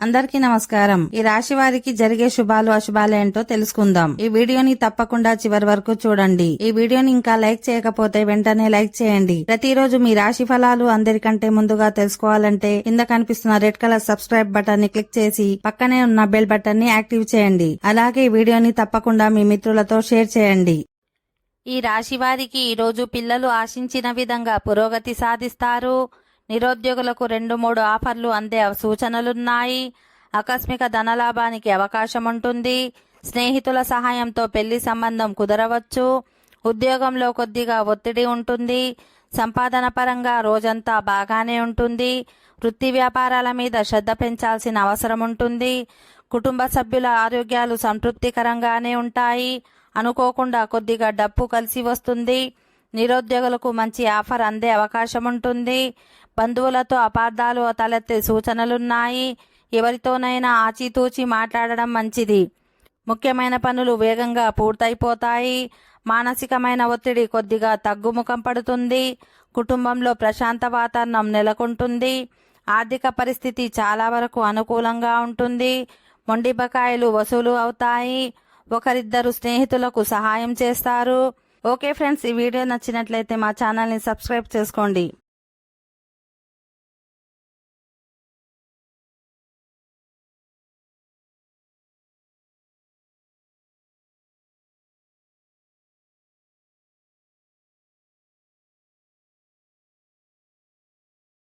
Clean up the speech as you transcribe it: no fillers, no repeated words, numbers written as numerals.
అందరికీ నమస్కారం. ఈ రాశి వారికి జరిగే శుభాలు అశుభాలు ఏంటో తెలుసుకుందాం. ఈ వీడియోని తప్పకుండా చివరి వరకు చూడండి. ఈ వీడియోని ఇంకా లైక్ చేయకపోతే వెంటనే లైక్ చేయండి. ప్రతిరోజు మీ రాశి ఫలాలు అందరికంటే ముందుగా తెలుసుకోవాలంటే కింద కనిపిస్తున్న రెడ్ కలర్ సబ్స్క్రైబ్ బటన్ ని క్లిక్ చేసి పక్కనే ఉన్న బెల్ బటన్ ని యాక్టివ్ చేయండి. అలాగే ఈ వీడియోని తప్పకుండా మీ మిత్రులతో షేర్ చేయండి. ఈ రాశి వారికి ఈరోజు పిల్లలు ఆశించిన విధంగా పురోగతి సాధిస్తారు. నిరుద్యోగులకు 2-3 ఆఫర్లు అందే సూచనలున్నాయి. ఆకస్మిక ధనలాభానికి అవకాశం ఉంటుంది. స్నేహితుల సహాయంతో పెళ్లి సంబంధం కుదరవచ్చు. ఉద్యోగంలో కొద్దిగా ఒత్తిడి ఉంటుంది. సంపాదన పరంగా రోజంతా బాగానే ఉంటుంది. వృత్తి వ్యాపారాల మీద శ్రద్ధ పెంచాల్సిన అవసరం ఉంటుంది. కుటుంబ సభ్యుల ఆరోగ్యాలు సంతృప్తికరంగానే ఉంటాయి. అనుకోకుండా కొద్దిగా డబ్బు కలిసి వస్తుంది. నిరుద్యోగులకు మంచి ఆఫర్ అందే అవకాశం ఉంటుంది. బంధువులతో అపార్థాలు తలెత్తే సూచనలున్నాయి. ఎవరితోనైనా ఆచితూచి మాట్లాడడం మంచిది. ముఖ్యమైన పనులు వేగంగా పూర్తయిపోతాయి. మానసికమైన ఒత్తిడి కొద్దిగా తగ్గుముఖం పడుతుంది. కుటుంబంలో ప్రశాంత వాతావరణం నెలకొంటుంది. ఆర్థిక పరిస్థితి చాలా వరకు అనుకూలంగా ఉంటుంది. మొండి బకాయిలు వసూలు అవుతాయి. ఒకరిద్దరు స్నేహితులకు సహాయం చేస్తారు. ఓకే ఫ్రెండ్స్, ఈ వీడియో నచ్చినట్లయితే మా ఛానల్ని సబ్స్క్రైబ్ చేసుకోండి.